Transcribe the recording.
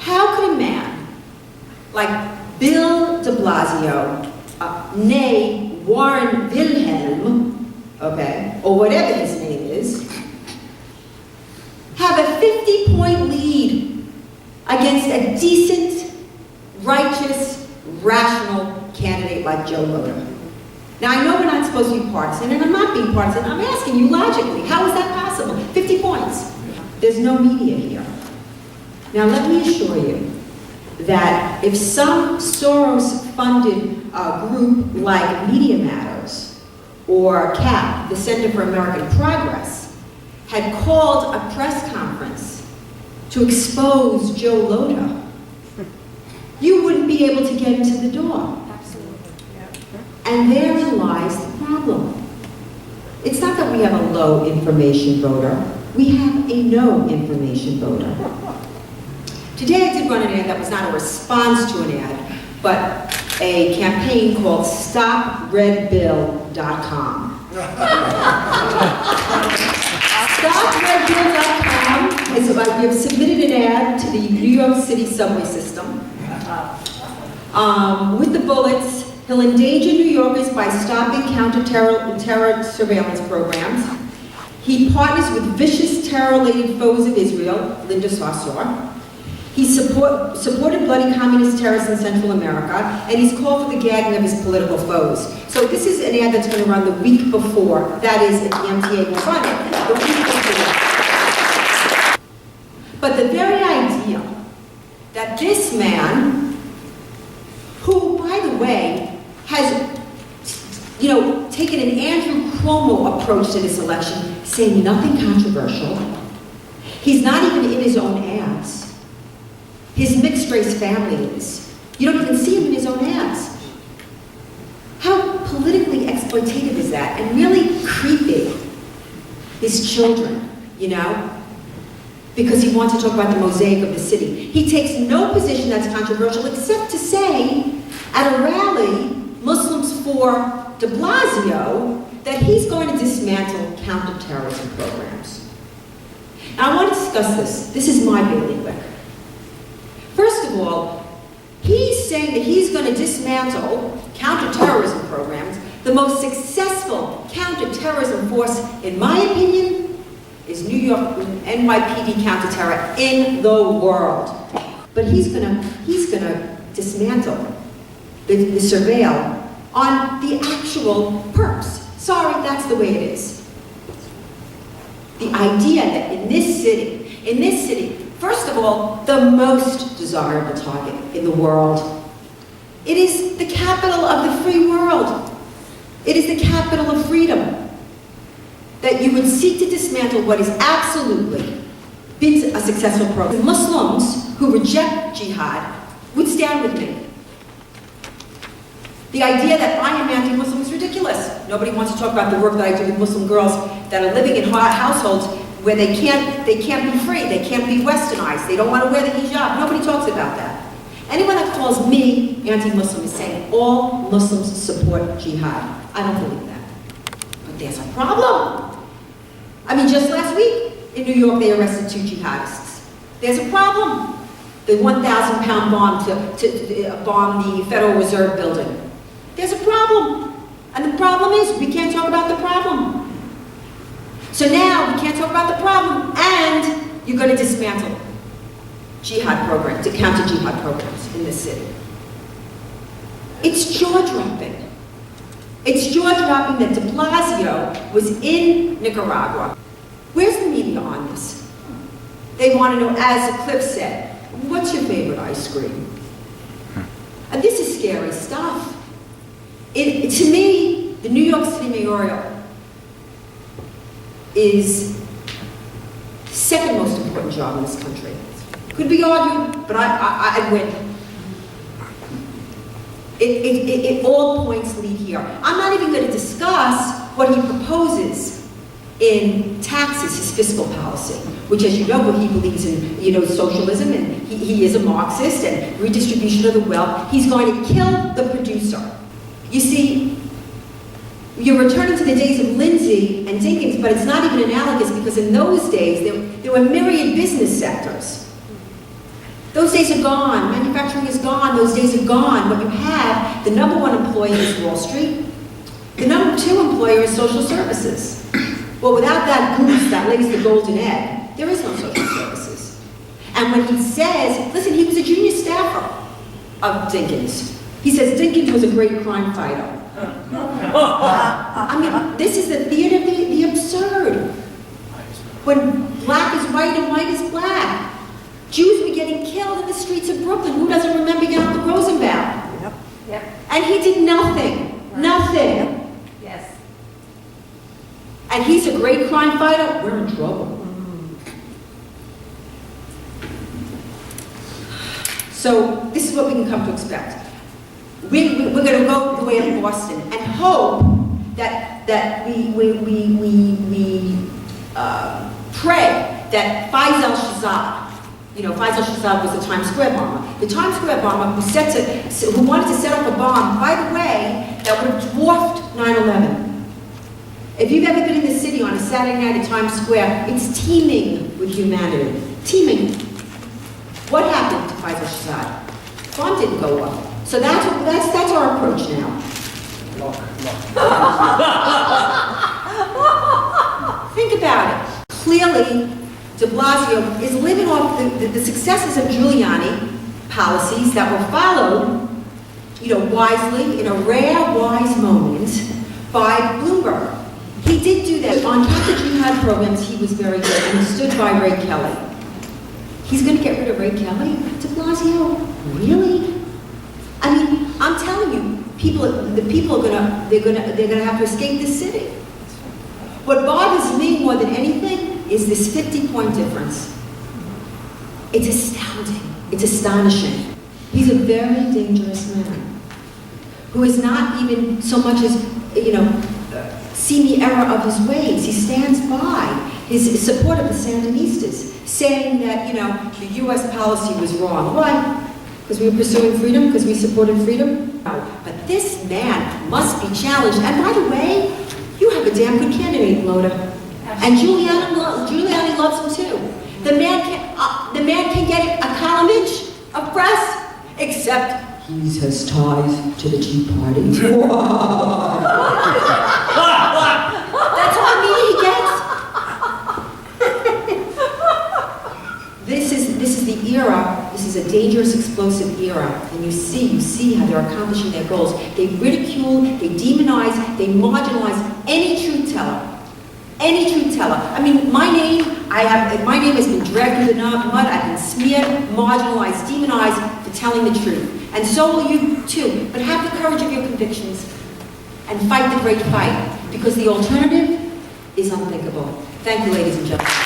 How could a man like Bill de Blasio, nay Warren Wilhelm, okay, or whatever his name is, have a 50-point lead against a decent, righteous, rational candidate like Joe Lhota? Now, I know we're not supposed to be partisan, and I'm not being partisan. I'm asking you logically, how is that possible? 50 points. There's no media here. Now, let me assure you that if some Soros-funded group like Media Matters or CAP, the Center for American Progress, had called a press conference to expose Joe Lhota, you wouldn't be able to get into the door. And therein lies the problem. It's not that we have a low information voter, we have a no information voter. Today I did run an ad that was not a response to an ad, but a campaign called StopRedBill.com. StopRedBill.com is about, you've submitted an ad to the New York City subway system with the bullets. He'll endanger New Yorkers by stopping counter-terror surveillance programs. He partners with vicious terror-related foes of Israel, Linda Sarsour. He supported bloody communist terrorists in Central America, and he's called for the gagging of his political foes. So this is an ad that's going to run the week before. That is, if the MTA will run it, the week before. But the very idea that this man, who, by the way, has, taken an Andrew Cuomo approach to this election, saying nothing controversial. He's not even in his own ads. His mixed-race family is. You don't even see him in his own ads. How politically exploitative is that? And really creepy. His children, because he wants to talk about the mosaic of the city. He takes no position that's controversial except to say, at a rally, Muslims for de Blasio, that he's going to dismantle counter-terrorism programs. Now, I want to discuss this. This is my bailiwick. First of all, he's saying that he's going to dismantle counter-terrorism programs. The most successful counter-terrorism force, in my opinion, is New York NYPD counter-terror in the world. But he's gonna dismantle the surveil on the actual perps. Sorry, that's the way it is. The idea that in this city, first of all, the most desirable target in the world, it is the capital of the free world. It is the capital of freedom. That you would seek to dismantle what is absolutely been a successful program. Muslims who reject jihad would stand with me. The idea that I am anti-Muslim is ridiculous. Nobody wants to talk about the work that I do with Muslim girls that are living in households where they can't be free, they can't be westernized, they don't want to wear the hijab. Nobody talks about that. Anyone that calls me anti-Muslim is saying all Muslims support jihad. I don't believe that. But there's a problem. I mean, just last week in New York, they arrested 2 jihadists. There's a problem. The 1,000-pound bomb to bomb the Federal Reserve building. There's a problem. And the problem is we can't talk about the problem. So now we can't talk about the problem, and you're going to dismantle jihad programs, to counter-jihad programs in this city. It's jaw-dropping. It's jaw-dropping that de Blasio was in Nicaragua. Where's the media on this? They want to know, as Cliff said, what's your favorite ice cream? And this is scary stuff. To me, the New York City Mayoral is the second most important job in this country. Could be argued, but I'd win. All points lead here. I'm not even going to discuss what he proposes in taxes, his fiscal policy, which, as you know, he believes in, socialism, and he is a Marxist, and redistribution of the wealth. He's going to kill the producer. You see, you're returning to the days of Lindsay and Dinkins, but it's not even analogous, because in those days, there were myriad business sectors. Those days are gone. Manufacturing is gone. Those days are gone. What you have, the number one employer is Wall Street. The number two employer is social services. Well, without that goose that lays the golden egg, there is no social services. And when he says, listen, he was a junior staffer of Dinkins. He says Dinkins was a great crime fighter. I mean, this is the theater of the absurd. When black is white and white is black. Jews were getting killed in the streets of Brooklyn. Who doesn't remember Yom Rosenbaum? Yep. And he did nothing. Right. Nothing. Yep. Yes. And he's a great crime fighter. We're in trouble. So this is what we can come to expect. We're going to go the way of Boston and hope that we pray that Faisal Shahzad, Faisal Shahzad was the Times Square bomber. The Times Square bomber who wanted to set up a bomb, by the way, that would have dwarfed 9/11. If you've ever been in the city on a Saturday night at Times Square, it's teeming with humanity. Teeming. What happened to Faisal Shahzad? Bomb didn't go off. So that's our approach now. Think about it. Clearly, de Blasio is living off the successes of Giuliani policies that were followed, wisely, in a rare, wise moment, by Bloomberg. He did do that. On Counter-Jihad programs, he was very good, and he stood by Ray Kelly. He's going to get rid of Ray Kelly? De Blasio? Really? I mean, I'm telling you, the people are they're gonna have to escape this city. What bothers me more than anything is this 50-point difference. It's astounding. It's astonishing. He's a very dangerous man who is not even so much as, seen the error of his ways. He stands by his support of the Sandinistas, saying that, the U.S. policy was wrong. Why? Because we were pursuing freedom? Because we supported freedom? No. But this man must be challenged. And by the way, you have a damn good candidate, Loda. And Giuliani loves him too. The man can get a column inch of press, except he has ties to the Tea Party. That's all he gets. This is the era. This is a dangerous, explosive era, and you see how they're accomplishing their goals. They ridicule, they demonize, they marginalize any truth teller. Any truth teller. I mean, my name has been dragged through the mud. I've been smeared, marginalized, demonized for telling the truth, and so will you too. But have the courage of your convictions and fight the great fight, because the alternative is unthinkable. Thank you, ladies and gentlemen.